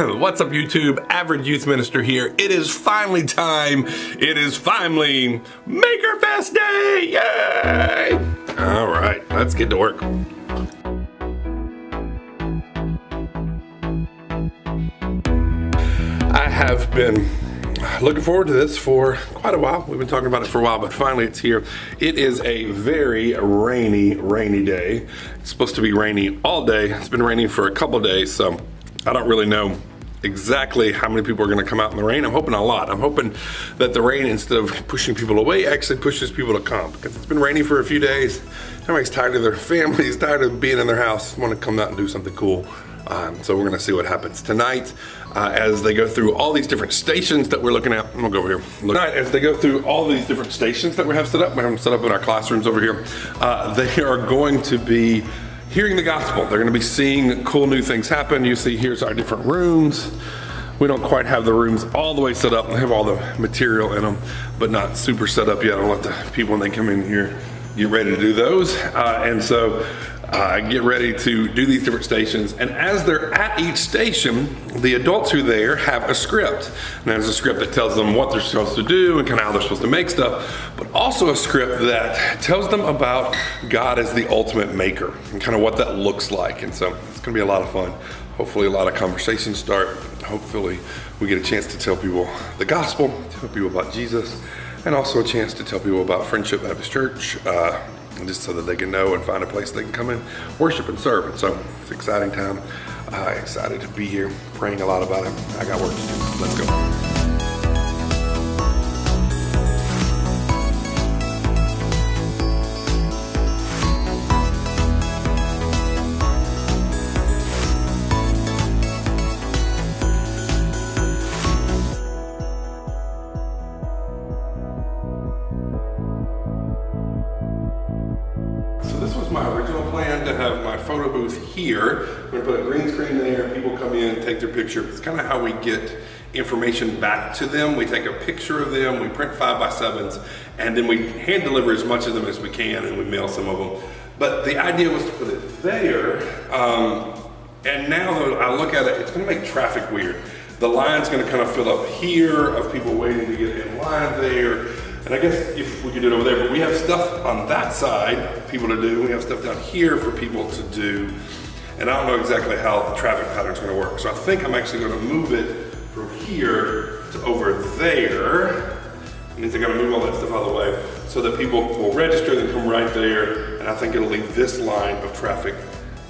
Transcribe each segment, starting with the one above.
What's up, YouTube? Average Youth Minister here. It is finally time. It is finally Makerfest Day! Yay! All right, let's get to work. I have been looking forward to this for quite a while. We've been talking about it for a while, but finally it's here. It is a very rainy day. It's supposed to be rainy all day. It's been raining for a couple days, so I don't really know exactly how many people are going to come out in the rain. I'm hoping a lot. I'm hoping that the rain, instead of pushing people away, actually pushes people to come, because it's been raining for a few days. Everybody's tired of their families, tired of being in their house, want to come out and do something cool. So we're going to see what happens tonight as they go through all these different stations that we're looking at. I'm going to go over here. Tonight, as they go through all these different stations that we have set up, we have them set up in our classrooms over here. They are going to be hearing the gospel. They're going to be seeing cool new things happen. You see, here's our different rooms. We don't quite have the rooms all the way set up. They have all the material in them, but not super set up yet. I'll let the people, when they come in here, get ready to do those. And so get ready to do these different stations. And as they're at each station, the adults who are there have a script. And there's a script that tells them what they're supposed to do and kind of how they're supposed to make stuff, but also a script that tells them about God as the ultimate maker and kind of what that looks like. And so it's gonna be a lot of fun. Hopefully a lot of conversations start. Hopefully we get a chance to tell people the gospel, tell people about Jesus, and also a chance to tell people about Friendship Baptist Church, just so that they can know and find a place they can come in, worship and serve. And so it's an exciting time. Excited to be here, praying a lot about it. I got work to do. Let's go. This was my original plan, to have my photo booth here. I'm gonna put a green screen there, people come in, take their picture. It's kind of how we get information back to them. We take a picture of them, we print 5x7s, and then we hand deliver as much of them as we can, and we mail some of them. But the idea was to put it there, and now that I look at it, it's gonna make traffic weird. The line's gonna kind of fill up here of people waiting to get in line there. And I guess if we could do it over there, but we have stuff on that side for people to do. We have stuff down here for people to do. And I don't know exactly how the traffic pattern's gonna work. So I think I'm actually gonna move it from here to over there. It means I gotta move all that stuff out of the way so that people will register and come right there. And I think it'll leave this line of traffic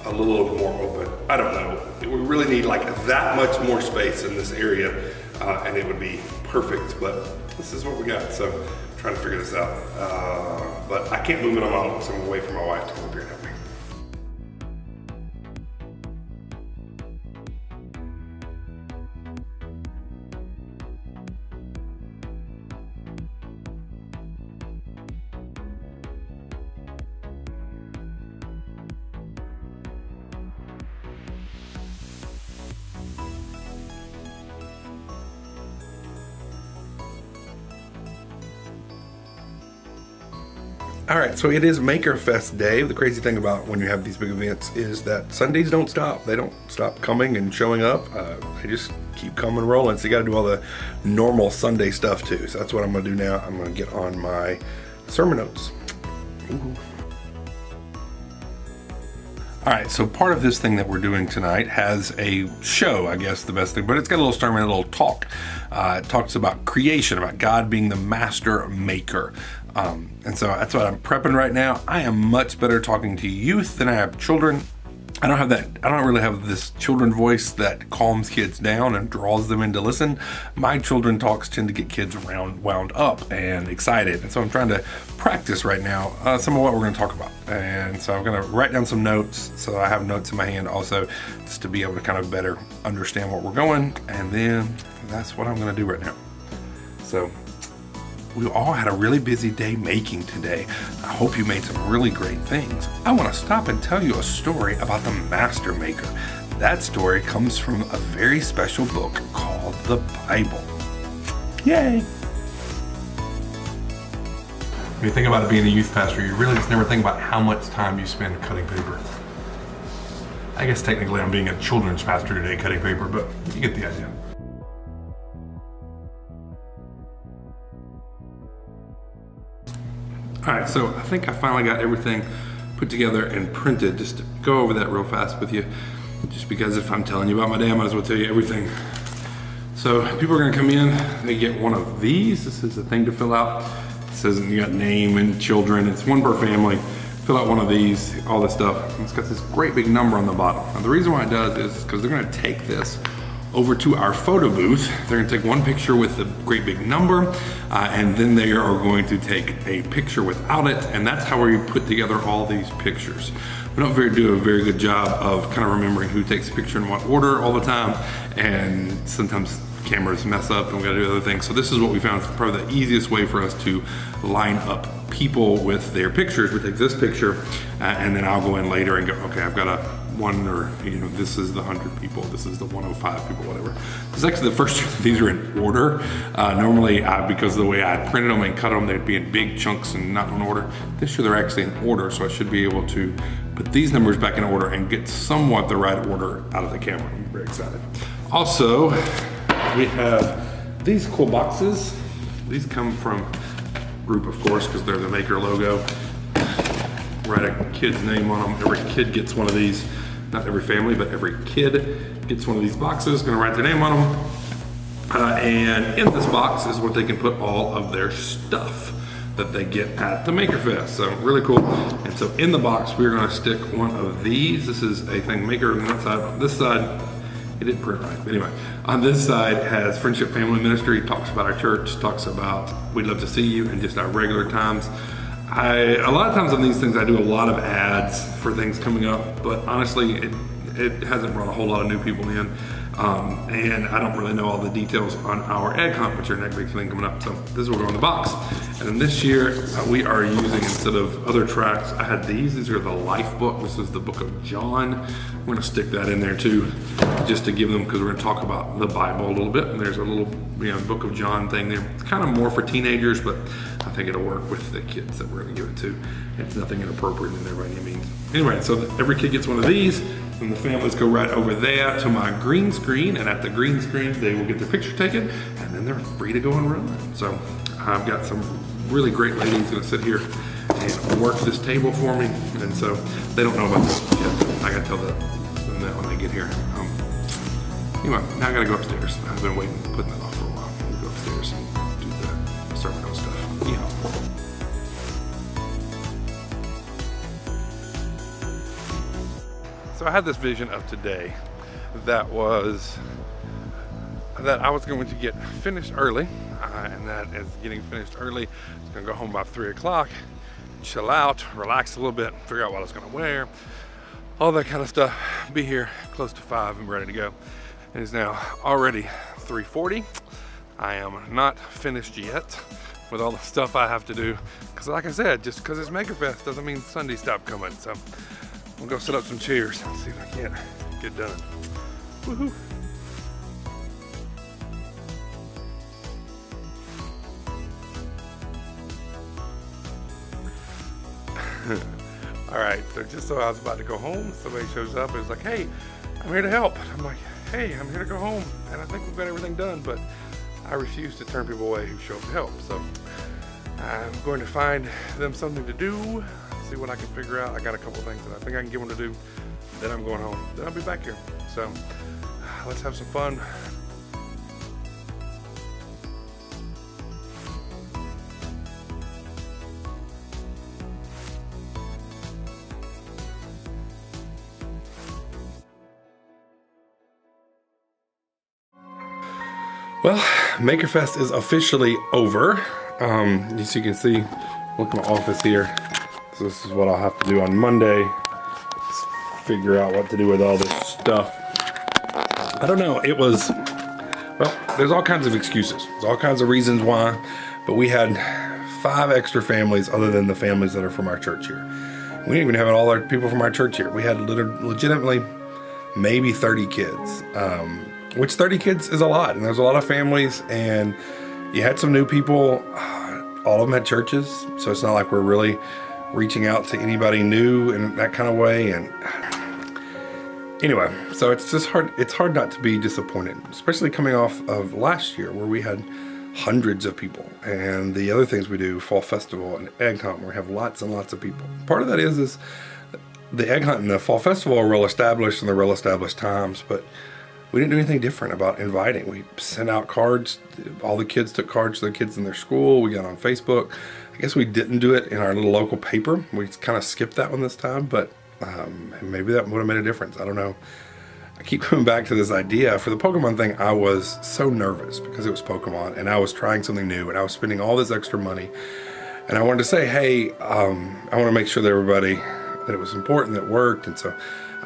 a little bit more open. I don't know. We really need like that much more space in this area, and it would be perfect, but this is what we got. So I'm trying to figure this out. But I can't move it on my own, so I'm away from my wife to come up here and help me. All right, so it is Makerfest Day. The crazy thing about when you have these big events is that Sundays don't stop. They don't stop coming and showing up. They just keep coming rolling. So you gotta do all the normal Sunday stuff too. So that's what I'm gonna do now. I'm gonna get on my sermon notes. Ooh. All right, so part of this thing that we're doing tonight has a show, I guess the best thing, but it's got a little sermon, a little talk. It talks about creation, about God being the master maker. And so that's what I'm prepping right now. I am much better talking to youth than I have children. I don't really have this children voice that calms kids down and draws them in to listen. My children talks tend to get kids wound up and excited. And so I'm trying to practice right now some of what we're going to talk about. And so I'm going to write down some notes so I have notes in my hand also, just to be able to kind of better understand what we're going. And then that's what I'm going to do right now. So we all had a really busy day making today. I hope you made some really great things. I want to stop and tell you a story about the Master Maker. That story comes from a very special book called the Bible. Yay! When you think about it being a youth pastor, you really just never think about how much time you spend cutting paper. I guess technically I'm being a children's pastor today, cutting paper, but you get the idea. All right, so I think I finally got everything put together and printed. Just to go over that real fast with you, just because if I'm telling you about my day, I might as well tell you everything. So people are gonna come in, they get one of these. This is a thing to fill out. It says you got name and children. It's one per family. Fill out one of these, all this stuff. And it's got this great big number on the bottom. Now the reason why it does is because they're gonna take this over to our photo booth. They're gonna take one picture with the great big number, and then they are going to take a picture without it, and that's how we put together all these pictures. We don't do a very good job of kind of remembering who takes a picture in what order all the time, and sometimes cameras mess up and we gotta do other things. So this is what we found is probably the easiest way for us to line up people with their pictures. We take this picture, and then I'll go in later and go, okay, I've got a one, or this is the 100 people, this is the 105 people, whatever. This is actually the first year that these are in order. Normally, because of the way I printed them and cut them, they'd be in big chunks and not in order. This year they're actually in order, so I should be able to put these numbers back in order and get somewhat the right order out of the camera. I'm very excited. Also, we have these cool boxes. These come from Group, of course, because they're the Maker logo. Write a kid's name on them. Every kid gets one of these. Not every family, but every kid gets one of these boxes. Gonna write their name on them. And in this box is what they can put all of their stuff that they get at the Maker Fest. So really cool. And so in the box, we're gonna stick one of these. This is a thing Maker on that side. On this side, it didn't print right. But anyway, on this side has Friendship Family Ministry, talks about our church, talks about we'd love to see you, and just our regular times. A lot of times on these things, I do a lot of ads for things coming up, but honestly, it hasn't brought a whole lot of new people in. And I don't really know all the details on our ad comp, which are next big thing coming up. So this will go in the box. And then this year, we are using, instead of other tracks, I had these. These are the Life book. This is the book of John. We're gonna stick that in there too, just to give them, because we're gonna talk about the Bible a little bit. And there's a little, book of John thing there. It's kind of more for teenagers, but I think it'll work with the kids that we're gonna give it to. It's nothing inappropriate in there by any means. Anyway, so every kid gets one of these, and the families go right over there to my green screen, and at the green screen, they will get their picture taken, and then they're free to go and run. So I've got some really great ladies gonna sit here and work this table for me, and so they don't know about this yet. I gotta tell them that when they get here. Anyway, now I gotta go upstairs. I've been waiting, putting that off for a while. We'll go upstairs and do the sermon stuff. So I had this vision of today that I was going to get finished early, and that is getting finished early. I was gonna go home by 3 o'clock, chill out, relax a little bit, figure out what I was gonna wear, all that kind of stuff. Be here close to 5 and ready to go. It is now already 3:40. I am not finished yet with all the stuff I have to do, because like I said, just because it's Maker Fest doesn't mean Sunday stopped coming. So we'll go set up some chairs and see if I can't get done. Woohoo! All right, so just so I was about to go home, somebody shows up and is like, hey, I'm here to help. I'm like, hey, I'm here to go home, and I think we've got everything done, but I refuse to turn people away who show up to help. So I'm going to find them something to do, see what I can figure out. I got a couple of things that I think I can get them to do. Then I'm going home. Then I'll be back here. So let's have some fun. Well, Maker Fest is officially over. As you can see, look at my office here. So this is what I'll have to do on Monday. Just figure out what to do with all this stuff. I don't know, it was, well, there's all kinds of excuses. There's all kinds of reasons why, but we had 5 extra families other than the families that are from our church here. We didn't even have all our people from our church here. We had legitimately maybe 30 kids. Which 30 kids is a lot, and there's a lot of families, and you had some new people. All of them had churches, so it's not like we're really reaching out to anybody new in that kind of way. And Anyway, so it's just hard. It's hard not to be disappointed, especially coming off of last year where we had hundreds of people, and the other things we do, fall festival and egg hunt, where we have lots and lots of people. Part of that is the egg hunt and the fall festival are well established and they're well established times, but we didn't do anything different about inviting. We sent out cards. All the kids took cards to their kids in their school. We got on Facebook. I guess we didn't do it in our little local paper. We kind of skipped that one this time, but maybe that would have made a difference. I don't know. I keep coming back to this idea. For the Pokemon thing, I was so nervous because it was Pokemon and I was trying something new and I was spending all this extra money. And I wanted to say, hey, I want to make sure that everybody, that it was important, that it worked. And so,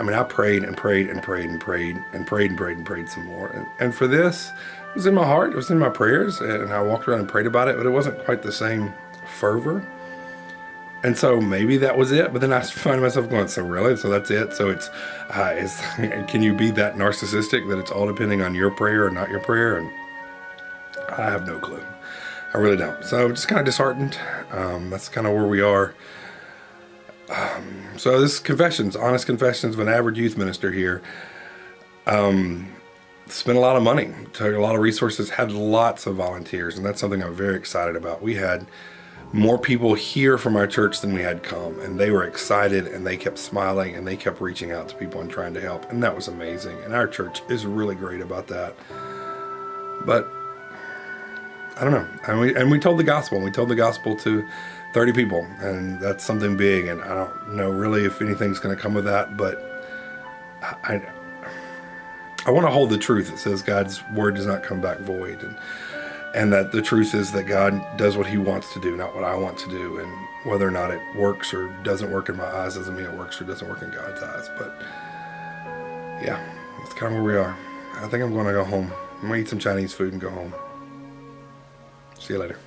I prayed and prayed and prayed and prayed and prayed and prayed and prayed some more. And for this, it was in my heart, it was in my prayers, and I walked around and prayed about it, but it wasn't quite the same fervor. And so maybe that was it, but then I find myself going, so really? So that's it? So it's can you be that narcissistic that it's all depending on your prayer or not your prayer? And I have no clue. I really don't. So I'm just kind of disheartened. That's kind of where we are. So this is confessions, honest confessions of an average youth minister here. Spent a lot of money, took a lot of resources, had lots of volunteers, and that's something I'm very excited about. We had more people here from our church than we had come, and they were excited and they kept smiling and they kept reaching out to people and trying to help, and that was amazing. And our church is really great about that. But I don't know. And we told the gospel. And we told the gospel to 30 people, and that's something big. And I don't know really if anything's going to come of that, but I want to hold the truth that says God's word does not come back void, and that the truth is that God does what he wants to do, not what I want to do. And whether or not it works or doesn't work in my eyes doesn't mean it works or doesn't work in God's eyes. But yeah, that's kind of where we are. I think I'm going to go home. I'm going to eat some Chinese food and go home. See you later.